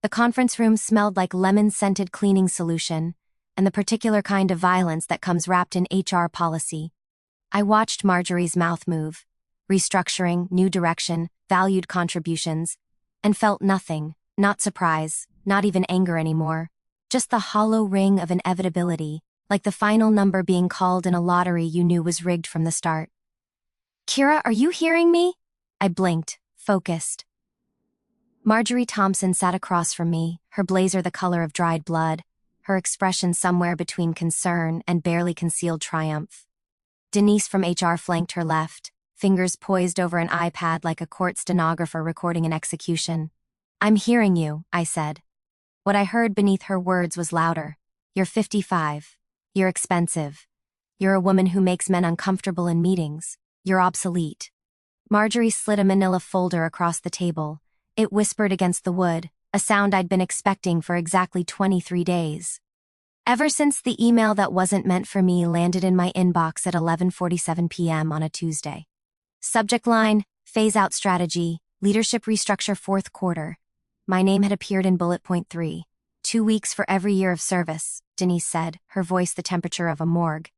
The conference room smelled like lemon-scented cleaning solution, and the particular kind of violence that comes wrapped in HR policy. I watched Marjorie's mouth move, restructuring, new direction, valued contributions, and felt nothing, not surprise, not even anger anymore, just the hollow ring of inevitability, like the final number being called in a lottery you knew was rigged from the start. "Kira, are you hearing me?" I blinked, focused. Marjorie Thompson sat across from me, her blazer the color of dried blood, her expression somewhere between concern and barely concealed triumph. Denise from HR flanked her left, fingers poised over an iPad like a court stenographer recording an execution. "I'm hearing you," I said. What I heard beneath her words was louder. "You're 55. You're expensive. You're a woman who makes men uncomfortable in meetings. You're obsolete." Marjorie slid a manila folder across the table. It whispered against the wood, a sound I'd been expecting for exactly 23 days. Ever since the email that wasn't meant for me landed in my inbox at 11:47 p.m. on a Tuesday. Subject line, phase-out strategy, leadership restructure 4th quarter. My name had appeared in bullet point 3. 2 weeks for every year of service, Denise said, her voice the temperature of a morgue.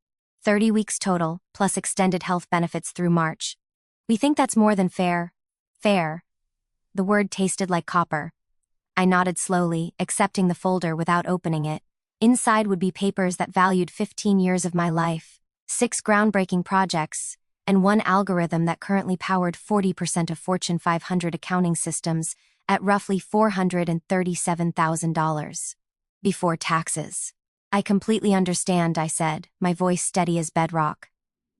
30 weeks total, plus extended health benefits through March. We think that's more than fair. Fair. The word tasted like copper. I nodded slowly, accepting the folder without opening it. Inside would be papers that valued 15 years of my life, 6 groundbreaking projects, and 1 algorithm that currently powered 40% of Fortune 500 accounting systems at roughly $437,000. Before taxes. "I completely understand," I said, my voice steady as bedrock.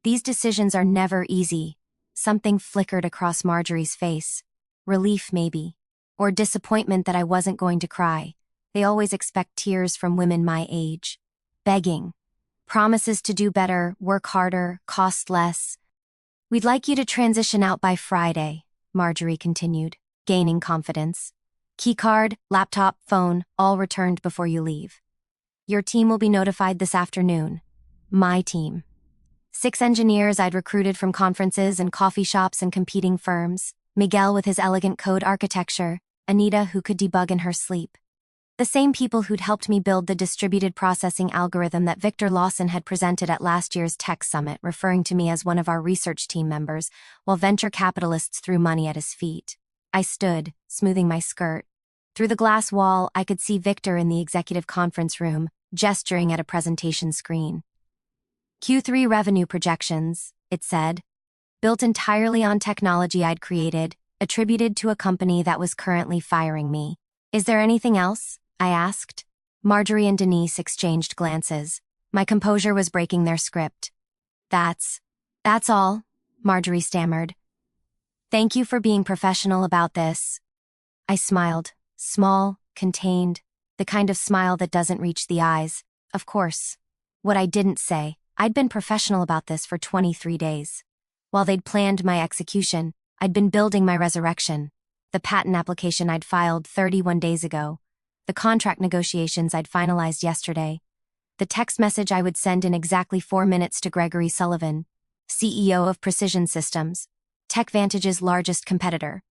"These decisions are never easy." Something flickered across Marjorie's face. Relief, maybe. Or disappointment that I wasn't going to cry. They always expect tears from women my age. Begging. Promises to do better, work harder, cost less. "We'd like you to transition out by Friday," Marjorie continued, gaining confidence. "Keycard, laptop, phone, all returned before you leave. Your team will be notified this afternoon." My team. 6 engineers I'd recruited from conferences and coffee shops and competing firms. Miguel with his elegant code architecture, Anita who could debug in her sleep. The same people who'd helped me build the distributed processing algorithm that Victor Lawson had presented at last year's Tech Summit, referring to me as one of our research team members, while venture capitalists threw money at his feet. I stood, smoothing my skirt. Through the glass wall, I could see Victor in the executive conference room, gesturing at a presentation screen. "Q3 revenue projections," it said. "Built entirely on technology I'd created, attributed to a company that was currently firing me." "Is there anything else?" I asked. Marjorie and Denise exchanged glances. My composure was breaking their script. That's all," Marjorie stammered. "Thank you for being professional about this." I smiled, small, contained, the kind of smile that doesn't reach the eyes. Of course. What I didn't say, I'd been professional about this for 23 days. While they'd planned my execution, I'd been building my resurrection. The patent application I'd filed 31 days ago. The contract negotiations I'd finalized yesterday. The text message I would send in exactly 4 minutes to Gregory Sullivan, CEO of Precision Systems, Tech Vantage's largest competitor.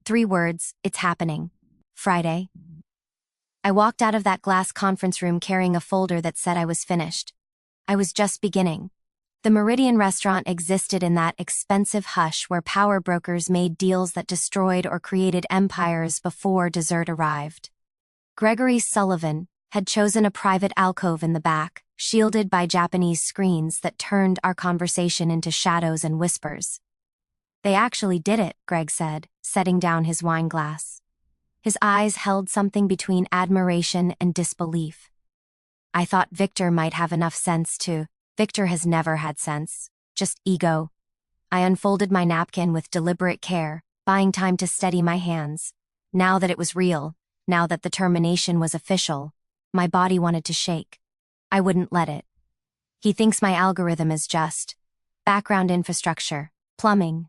3 words, it's happening. Friday. I walked out of that glass conference room carrying a folder that said I was finished. I was just beginning. The Meridian restaurant existed in that expensive hush where power brokers made deals that destroyed or created empires before dessert arrived. Gregory Sullivan had chosen a private alcove in the back, shielded by Japanese screens that turned our conversation into shadows and whispers. "They actually did it," Greg said, setting down his wine glass. His eyes held something between admiration and disbelief. I thought Victor might have enough sense to. Victor has never had sense, just ego. I unfolded my napkin with deliberate care, buying time to steady my hands. Now that it was real, now that the termination was official, my body wanted to shake. I wouldn't let it. "He thinks my algorithm is just background infrastructure, plumbing.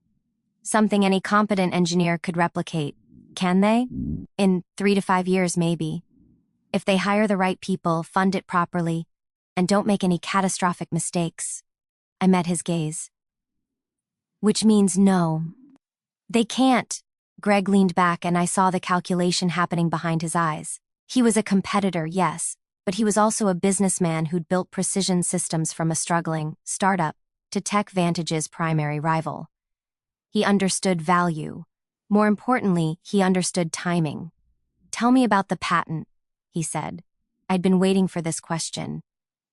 Something any competent engineer could replicate. Can they? In 3 to 5 years, maybe. If they hire the right people, fund it properly, and don't make any catastrophic mistakes." I met his gaze. "Which means no. They can't," Greg leaned back and I saw the calculation happening behind his eyes. He was a competitor, yes, but he was also a businessman who'd built precision systems from a struggling startup to Tech Vantage's primary rival. He understood value. More importantly, he understood timing. "Tell me about the patent," he said. I'd been waiting for this question.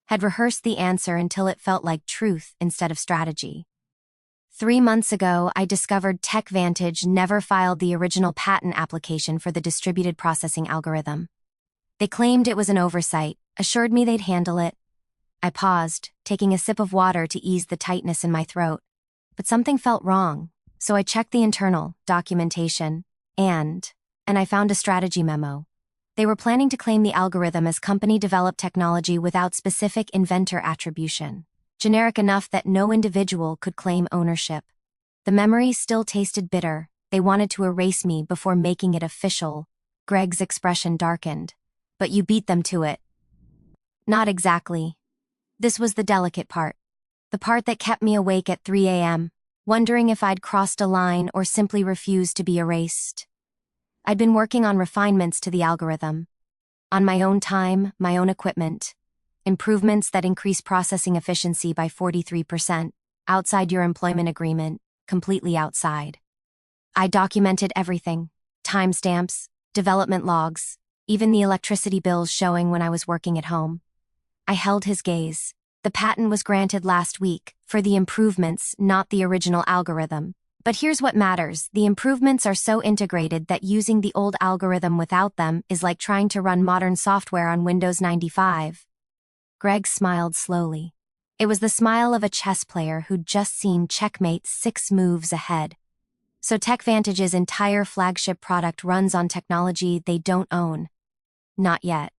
Had rehearsed the answer until it felt like truth instead of strategy. 3 months ago, I discovered Tech Vantage never filed the original patent application for the distributed processing algorithm. They claimed it was an oversight, assured me they'd handle it. I paused, taking a sip of water to ease the tightness in my throat. But something felt wrong, so I checked the internal documentation, and I found a strategy memo. They were planning to claim the algorithm as company-developed technology without specific inventor attribution, generic enough that no individual could claim ownership. The memory still tasted bitter. They wanted to erase me before making it official. Greg's expression darkened. "But you beat them to it." "Not exactly." This was the delicate part. The part that kept me awake at 3 a.m., wondering if I'd crossed a line or simply refused to be erased. I'd been working on refinements to the algorithm. On my own time, my own equipment. Improvements that increase processing efficiency by 43%, outside your employment agreement, completely outside. I documented everything. Timestamps, development logs, even the electricity bills showing when I was working at home. I held his gaze. The patent was granted last week, for the improvements, not the original algorithm. But here's what matters: the improvements are so integrated that using the old algorithm without them is like trying to run modern software on Windows 95. Greg smiled slowly. It was the smile of a chess player who'd just seen checkmate 6 moves ahead. So Tech Vantage's entire flagship product runs on technology they don't own. Not yet.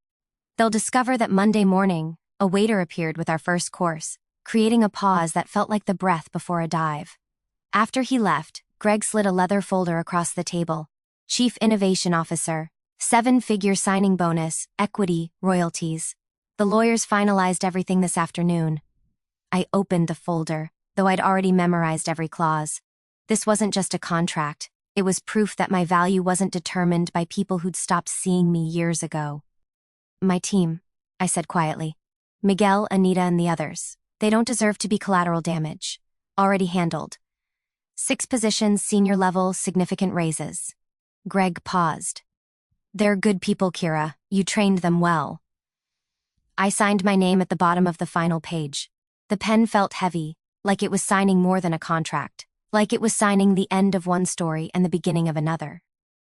They'll discover that Monday morning, a waiter appeared with our first course, creating a pause that felt like the breath before a dive. After he left, Greg slid a leather folder across the table. Chief Innovation Officer, 7-figure signing bonus, equity, royalties. The lawyers finalized everything this afternoon. I opened the folder, though I'd already memorized every clause. This wasn't just a contract. It was proof that my value wasn't determined by people who'd stopped seeing me years ago. "My team," I said quietly. "Miguel, Anita, and the others. They don't deserve to be collateral damage. Already handled. 6 positions, senior level, significant raises." Greg paused. "They're good people, Kira. You trained them well." I signed my name at the bottom of the final page. The pen felt heavy, like it was signing more than a contract, like it was signing the end of one story and the beginning of another.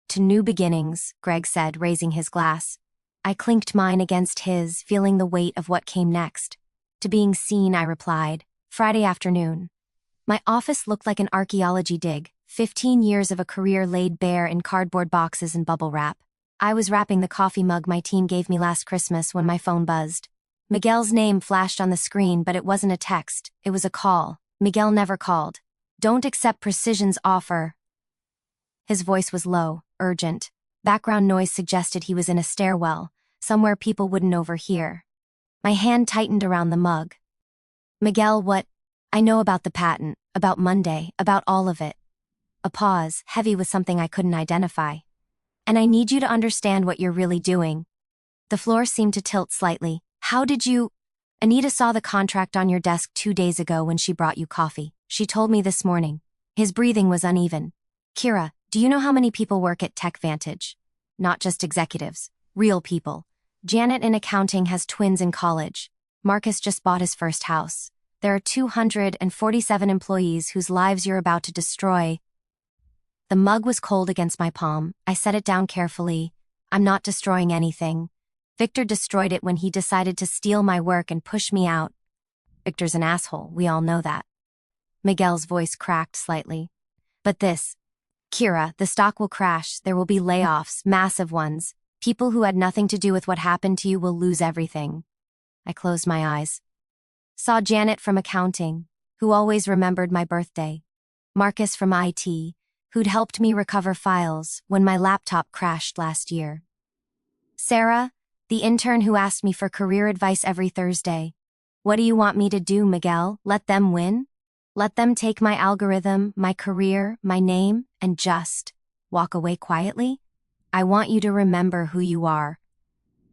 "To new beginnings," Greg said, raising his glass. I clinked mine against his, feeling the weight of what came next. "To being seen," I replied. "Friday afternoon." My office looked like an archaeology dig, 15 years of a career laid bare in cardboard boxes and bubble wrap. I was wrapping the coffee mug my team gave me last Christmas when my phone buzzed. Miguel's name flashed on the screen, but it wasn't a text, it was a call. Miguel never called. "Don't accept Precision's offer." His voice was low, urgent. Background noise suggested he was in a stairwell, somewhere people wouldn't overhear. My hand tightened around the mug. "Miguel, what?" "I know about the patent, about Monday, about all of it." A pause, heavy with something I couldn't identify. "And I need you to understand what you're really doing." The floor seemed to tilt slightly. "How did you—" "Anita saw the contract on your desk 2 days ago when she brought you coffee. She told me this morning." His breathing was uneven. "Kira, do you know how many people work at Tech Vantage? Not just executives, real people. Janet in accounting has twins in college. Marcus just bought his first house. There are 247 employees whose lives you're about to destroy." The mug was cold against my palm. I set it down carefully. "I'm not destroying anything. Victor destroyed it when he decided to steal my work and push me out. Victor's an asshole, we all know that." Miguel's voice cracked slightly. "But this, Kira, the stock will crash, there will be layoffs, massive ones. People who had nothing to do with what happened to you will lose everything." I closed my eyes. Saw Janet from accounting, who always remembered my birthday. Marcus from IT, who'd helped me recover files when my laptop crashed last year. Sarah, the intern who asked me for career advice every Thursday. "What do you want me to do, Miguel? Let them win? Let them take my algorithm, my career, my name, and just Walk away quietly? I want you to remember who you are.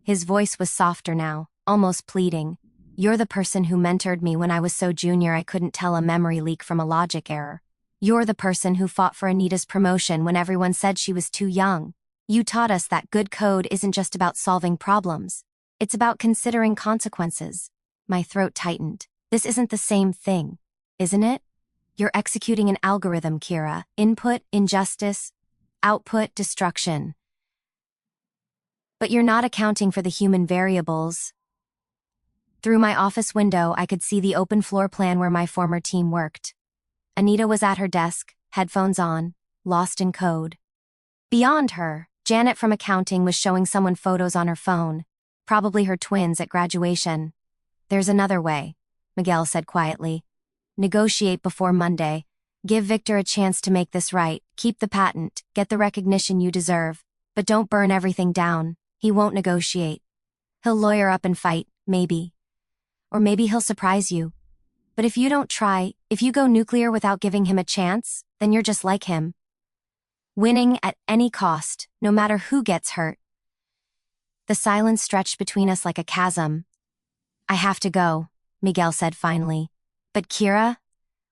His voice was softer now, almost pleading. You're the person who mentored me when I was so junior I couldn't tell a memory leak from a logic error. You're the person who fought for Anita's promotion when everyone said she was too young. You taught us that good code isn't just about solving problems. It's about considering consequences. My throat tightened. This isn't the same thing, isn't it? You're executing an algorithm, Kira. Input, injustice. Output, destruction. But you're not accounting for the human variables. Through my office window, I could see the open floor plan where my former team worked. Anita was at her desk, headphones on, lost in code. Beyond her, Janet from accounting was showing someone photos on her phone, probably her twins at graduation. There's another way, Miguel said quietly. Negotiate before Monday. Give Victor a chance to make this right. Keep the patent, get the recognition you deserve. But don't burn everything down. He won't negotiate. He'll lawyer up and fight, maybe. Or maybe he'll surprise you. But if you don't try, if you go nuclear without giving him a chance, then you're just like him. Winning at any cost, no matter who gets hurt. The silence stretched between us like a chasm. I have to go, Miguel said finally. But Kira,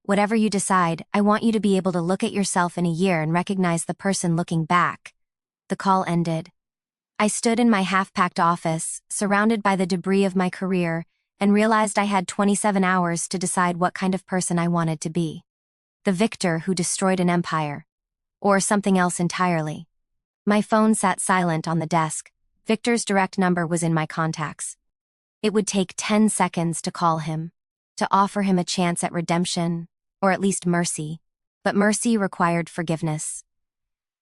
whatever you decide, I want you to be able to look at yourself in a year and recognize the person looking back. The call ended. I stood in my half-packed office, surrounded by the debris of my career, and realized I had 27 hours to decide what kind of person I wanted to be. The victor who destroyed an empire. Or something else entirely. My phone sat silent on the desk. Victor's direct number was in my contacts. It would take 10 seconds to call him, to offer him a chance at redemption, or at least mercy. But mercy required forgiveness.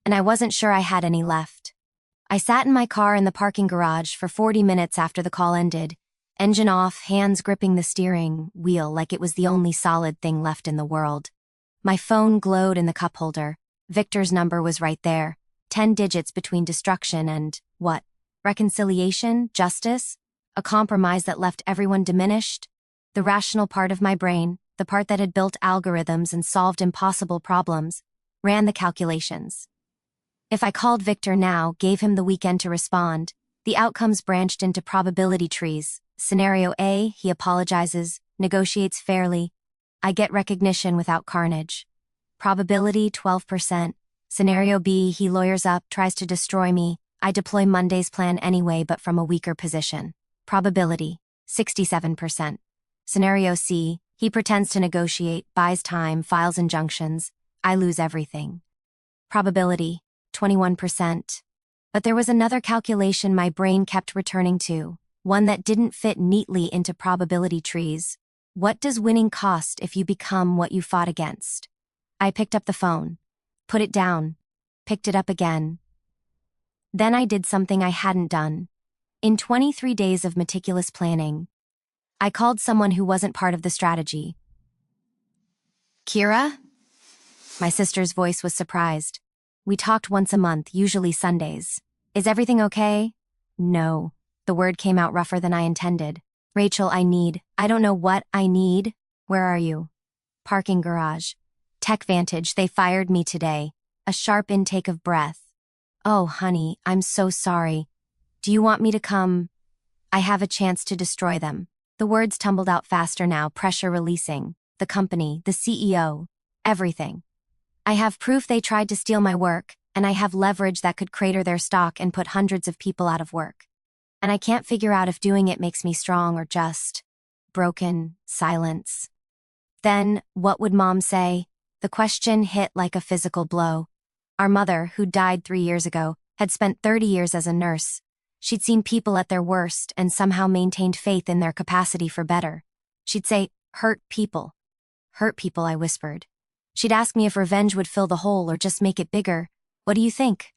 And I wasn't sure I had any left. I sat in my car in the parking garage for 40 minutes after the call ended, engine off, hands gripping the steering wheel like it was the only solid thing left in the world. My phone glowed in the cup holder. Victor's number was right there, 10 digits between destruction and, what? Reconciliation? Justice? A compromise that left everyone diminished? The rational part of my brain, the part that had built algorithms and solved impossible problems, ran the calculations. If I called Victor now, gave him the weekend to respond, the outcomes branched into probability trees. Scenario A, he apologizes, negotiates fairly. I get recognition without carnage. Probability 12%. Scenario B, he lawyers up, tries to destroy me. I deploy Monday's plan anyway, but from a weaker position. Probability 67%. Scenario C, he pretends to negotiate, buys time, files injunctions. I lose everything. Probability 21%. But there was another calculation my brain kept returning to, one that didn't fit neatly into probability trees. What does winning cost if you become what you fought against? I picked up the phone, put it down, picked it up again. Then I did something I hadn't done. In 23 days of meticulous planning, I called someone who wasn't part of the strategy. Kira? My sister's voice was surprised. We talked once a month, usually Sundays. Is everything okay? No. The word came out rougher than I intended. Rachel, I don't know what I need. Where are you? Parking garage. Tech Vantage, they fired me today. A sharp intake of breath. Oh, honey, I'm so sorry. Do you want me to come? I have a chance to destroy them. The words tumbled out faster now, pressure releasing. The company, the CEO, everything. I have proof they tried to steal my work, and I have leverage that could crater their stock and put hundreds of people out of work. And I can't figure out if doing it makes me strong or just broken. Silence. Then, what would Mom say? The question hit like a physical blow. Our mother, who died 3 years ago, had spent 30 years as a nurse. She'd seen people at their worst and somehow maintained faith in their capacity for better. She'd say, hurt people. Hurt people, I whispered. She'd ask me if revenge would fill the hole or just make it bigger. What do you think?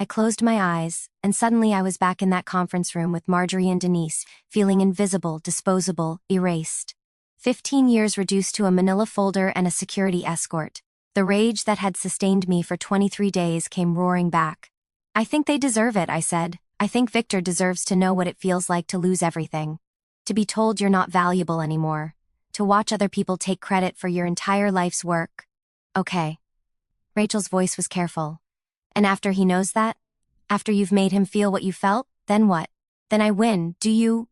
I closed my eyes, and suddenly I was back in that conference room with Marjorie and Denise, feeling invisible, disposable, erased. 15 years reduced to a manila folder and a security escort. The rage that had sustained me for 23 days came roaring back. I think they deserve it, I said. I think Victor deserves to know what it feels like to lose everything. To be told you're not valuable anymore. To watch other people take credit for your entire life's work. Okay. Rachel's voice was careful. And after he knows that? After you've made him feel what you felt? Then what? Then I win, do you?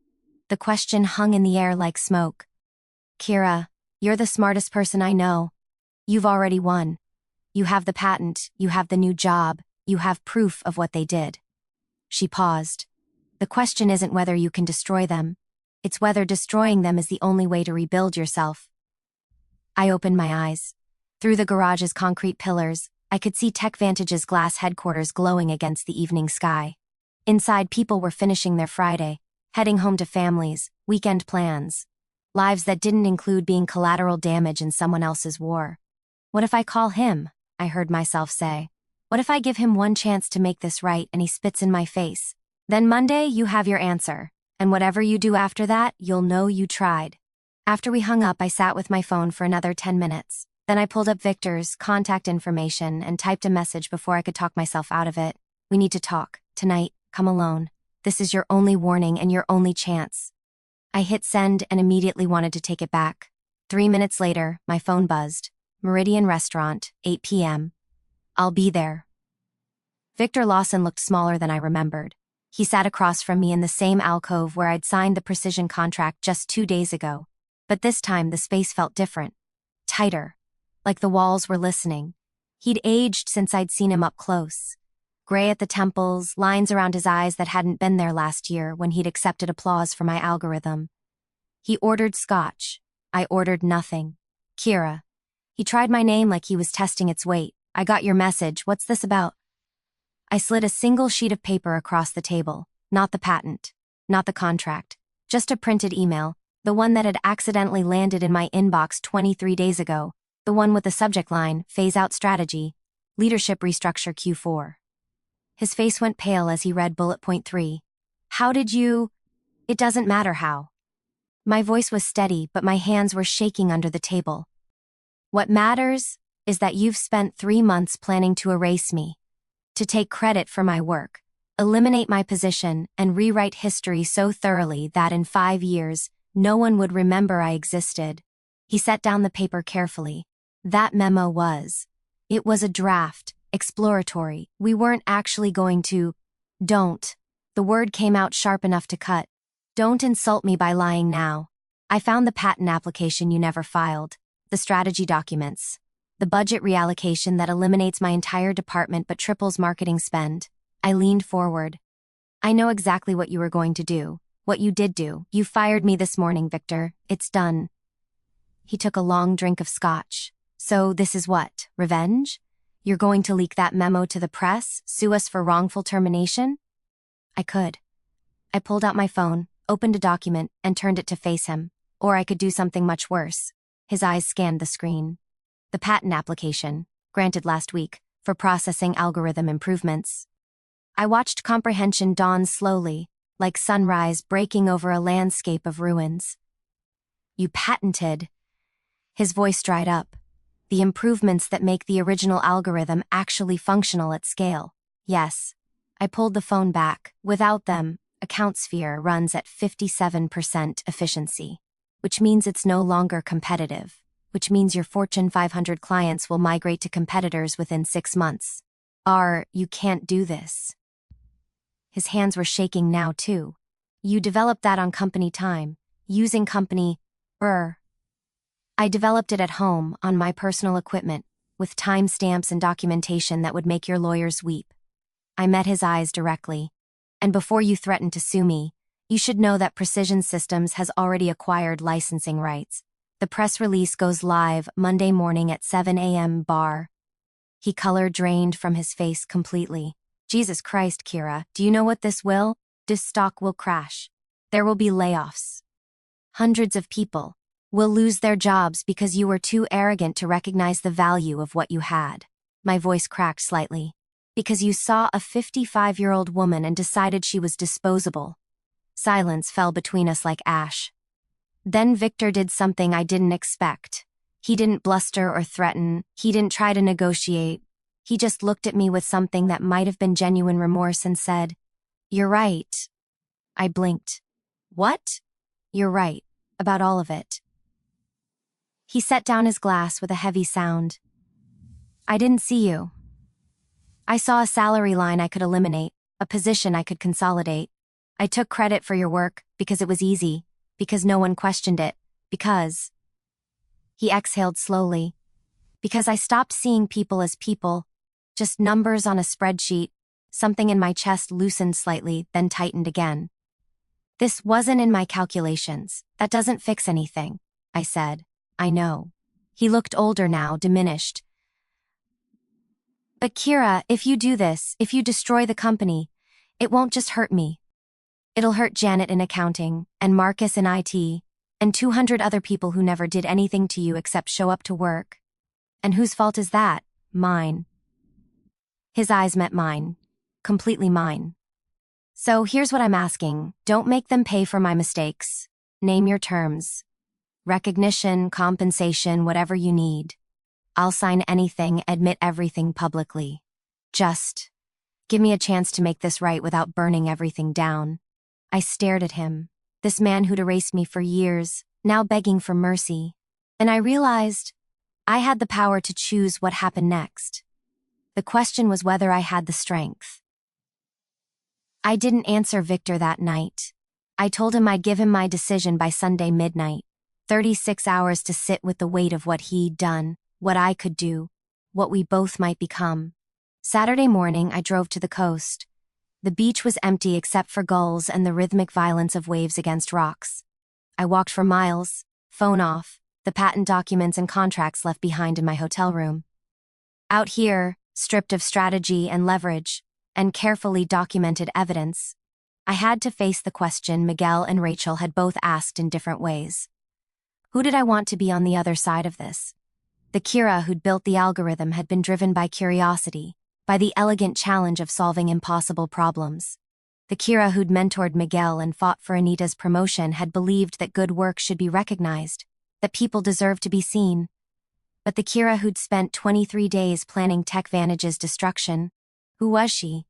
The question hung in the air like smoke. Kira, you're the smartest person I know. You've already won. You have the patent, you have the new job, you have proof of what they did. She paused. The question isn't whether you can destroy them. It's whether destroying them is the only way to rebuild yourself. I opened my eyes. Through the garage's concrete pillars, I could see Tech Vantage's glass headquarters glowing against the evening sky. Inside, people were finishing their Friday, heading home to families, weekend plans. Lives that didn't include being collateral damage in someone else's war. What if I call him? I heard myself say. What if I give him one chance to make this right and he spits in my face? Then Monday, you have your answer. And whatever you do after that, you'll know you tried. After we hung up, I sat with my phone for another 10 minutes. Then I pulled up Victor's contact information and typed a message before I could talk myself out of it. We need to talk. Tonight, come alone. This is your only warning and your only chance. I hit send and immediately wanted to take it back. 3 minutes later, my phone buzzed. Meridian Restaurant, 8 p.m. I'll be there. Victor Lawson looked smaller than I remembered. He sat across from me in the same alcove where I'd signed the precision contract just 2 days ago. But this time the space felt different. Tighter. Like the walls were listening. He'd aged since I'd seen him up close. Gray at the temples, lines around his eyes that hadn't been there last year when he'd accepted applause for my algorithm. He ordered scotch. I ordered nothing. Kira. He tried my name like he was testing its weight. I got your message. What's this about? I slid a single sheet of paper across the table. Not the patent. Not the contract. Just a printed email. The one that had accidentally landed in my inbox 23 days ago. The one with the subject line, Phase Out Strategy. Leadership Restructure Q4. His face went pale as he read bullet point 3. How did you... It doesn't matter how. My voice was steady, but my hands were shaking under the table. What matters is that you've spent 3 months planning to erase me. To take credit for my work, eliminate my position, and rewrite history so thoroughly that in 5 years, no one would remember I existed. He set down the paper carefully. That memo was. It was a draft, exploratory. We weren't actually going to. Don't. The word came out sharp enough to cut. Don't insult me by lying now. I found the patent application you never filed, the strategy documents, the budget reallocation that eliminates my entire department but triples marketing spend. I leaned forward. I know exactly what you were going to do, what you did do. You fired me this morning, Victor. It's done. He took a long drink of scotch. So this is what? Revenge? You're going to leak that memo to the press, sue us for wrongful termination? I could. I pulled out my phone, opened a document, and turned it to face him. Or I could do something much worse. His eyes scanned the screen. The patent application, granted last week, for processing algorithm improvements. I watched comprehension dawn slowly, like sunrise breaking over a landscape of ruins. You patented. His voice dried up. The improvements that make the original algorithm actually functional at scale. Yes. I pulled the phone back. Without them, AccountSphere runs at 57% efficiency, which means it's no longer competitive, which means your Fortune 500 clients will migrate to competitors within 6 months. You can't do this. His hands were shaking now too. You developed that on company time, using company, I developed it at home, on my personal equipment, with timestamps and documentation that would make your lawyers weep. I met his eyes directly. And before you threaten to sue me, you should know that Precision Systems has already acquired licensing rights. The press release goes live Monday morning at 7 a.m. He color drained from his face completely. Jesus Christ, Kira, do you know what this will? This stock will crash. There will be layoffs. Hundreds of people will lose their jobs because you were too arrogant to recognize the value of what you had. My voice cracked slightly. Because you saw a 55-year-old woman and decided she was disposable. Silence fell between us like ash. Then Victor did something I didn't expect. He didn't bluster or threaten. He didn't try to negotiate. He just looked at me with something that might have been genuine remorse and said, "You're right." I blinked. What? You're right. About all of it. He set down his glass with a heavy sound. I didn't see you. I saw a salary line I could eliminate, a position I could consolidate. I took credit for your work because it was easy, because no one questioned it, because... He exhaled slowly. Because I stopped seeing people as people, just numbers on a spreadsheet. Something in my chest loosened slightly, then tightened again. This wasn't in my calculations. That doesn't fix anything, I said. I know. He looked older now, diminished. But Kira, if you do this, if you destroy the company, it won't just hurt me. It'll hurt Janet in accounting, and Marcus in IT, and 200 other people who never did anything to you except show up to work. And whose fault is that? Mine. His eyes met mine. Completely mine. So here's what I'm asking. Don't make them pay for my mistakes. Name your terms. Recognition, compensation, whatever you need. I'll sign anything, admit everything publicly. Just give me a chance to make this right without burning everything down. I stared at him, this man who'd erased me for years, now begging for mercy. And I realized I had the power to choose what happened next. The question was whether I had the strength. I didn't answer Victor that night. I told him I'd give him my decision by Sunday midnight. 36 hours to sit with the weight of what he'd done, what I could do, what we both might become. Saturday morning, I drove to the coast. The beach was empty except for gulls and the rhythmic violence of waves against rocks. I walked for miles, phone off, the patent documents and contracts left behind in my hotel room. Out here, stripped of strategy and leverage, and carefully documented evidence, I had to face the question Miguel and Rachel had both asked in different ways. Who did I want to be on the other side of this? The Kira who'd built the algorithm had been driven by curiosity, by the elegant challenge of solving impossible problems. The Kira who'd mentored Miguel and fought for Anita's promotion had believed that good work should be recognized, that people deserved to be seen. But the Kira who'd spent 23 days planning Tech Vantage's destruction, who was she?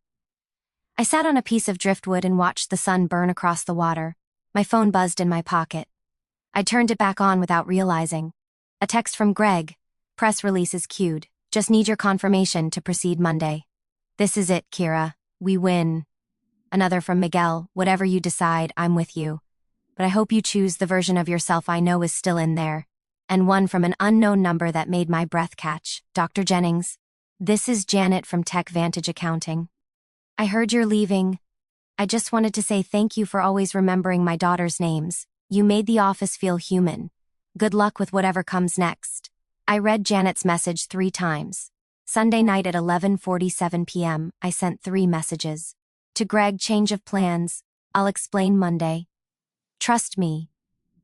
I sat on a piece of driftwood and watched the sun burn across the water. My phone buzzed in my pocket. I turned it back on without realizing. A text from Greg. Press release is queued. Just need your confirmation to proceed Monday. This is it, Kira. We win. Another from Miguel. Whatever you decide, I'm with you. But I hope you choose the version of yourself I know is still in there. And one from an unknown number that made my breath catch. Dr. Jennings. This is Janet from Tech Vantage Accounting. I heard you're leaving. I just wanted to say thank you for always remembering my daughter's names. You made the office feel human. Good luck with whatever comes next. I read Janet's message 3 times. Sunday night at 11:47 p.m., I sent 3 messages. To Greg, change of plans. I'll explain Monday. Trust me.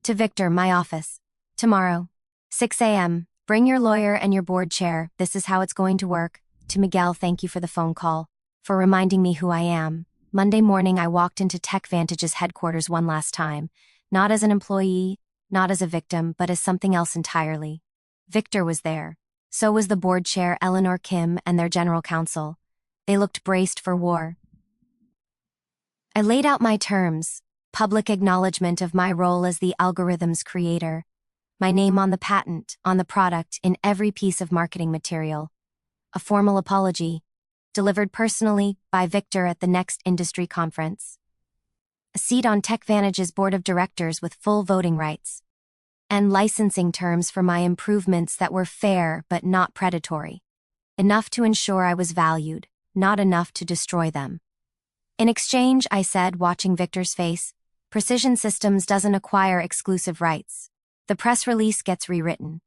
To Victor, my office. Tomorrow. 6 a.m. Bring your lawyer and your board chair. This is how it's going to work. To Miguel, thank you for the phone call, for reminding me who I am. Monday morning, I walked into Tech Vantage's headquarters one last time. Not as an employee, not as a victim, but as something else entirely. Victor was there. So was the board chair, Eleanor Kim, and their general counsel. They looked braced for war. I laid out my terms, public acknowledgement of my role as the algorithm's creator, my name on the patent, on the product, in every piece of marketing material. A formal apology, delivered personally by Victor at the next industry conference. A seat on Tech Vantage's board of directors with full voting rights. And licensing terms for my improvements that were fair but not predatory. Enough to ensure I was valued, not enough to destroy them. In exchange, I said, watching Victor's face, Precision Systems doesn't acquire exclusive rights. The press release gets rewritten.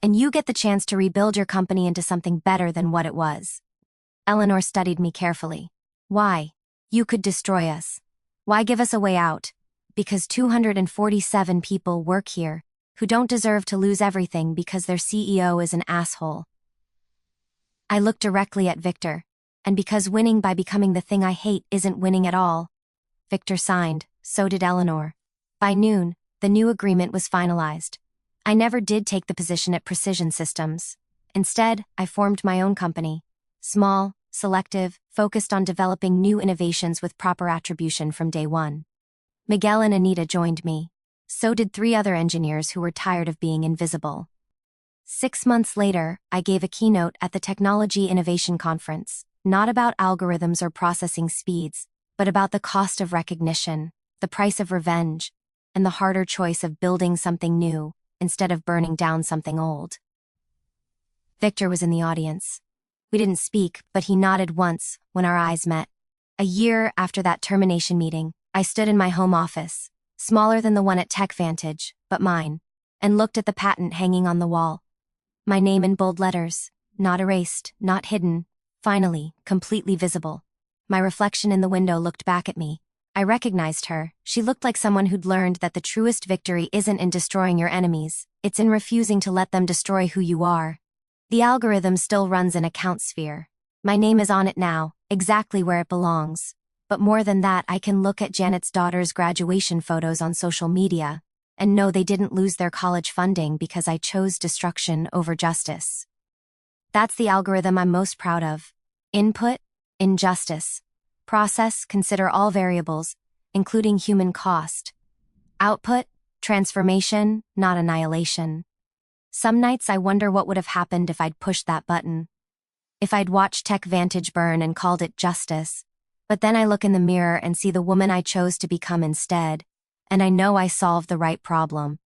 And you get the chance to rebuild your company into something better than what it was. Eleanor studied me carefully. Why? You could destroy us. Why give us a way out? Because 247 people work here, who don't deserve to lose everything because their CEO is an asshole. I looked directly at Victor, and because winning by becoming the thing I hate isn't winning at all. Victor signed, so did Eleanor. By noon, the new agreement was finalized. I never did take the position at Precision Systems. Instead, I formed my own company. Small, selective, focused on developing new innovations with proper attribution from day one. Miguel and Anita joined me. So did 3 other engineers who were tired of being invisible. 6 months later, I gave a keynote at the Technology Innovation Conference. not about algorithms or processing speeds, but about the cost of recognition, the price of revenge, and the harder choice of building something new instead of burning down something old. Victor was in the audience. We didn't speak, but he nodded once when our eyes met. A year after that termination meeting, I stood in my home office, smaller than the one at Tech Vantage, but mine, and looked at the patent hanging on the wall. My name in bold letters, not erased, not hidden, finally, completely visible. My reflection in the window looked back at me. I recognized her. She looked like someone who'd learned that the truest victory isn't in destroying your enemies, it's in refusing to let them destroy who you are. The algorithm still runs an account sphere. My name is on it now, exactly where it belongs. But more than that, I can look at Janet's daughter's graduation photos on social media and know they didn't lose their college funding because I chose destruction over justice. That's the algorithm I'm most proud of. Input, injustice. Process, consider all variables, including human cost. Output, transformation, not annihilation. Some nights I wonder what would have happened if I'd pushed that button. If I'd watched Tech Vantage burn and called it justice. But then I look in the mirror and see the woman I chose to become instead, and I know I solved the right problem.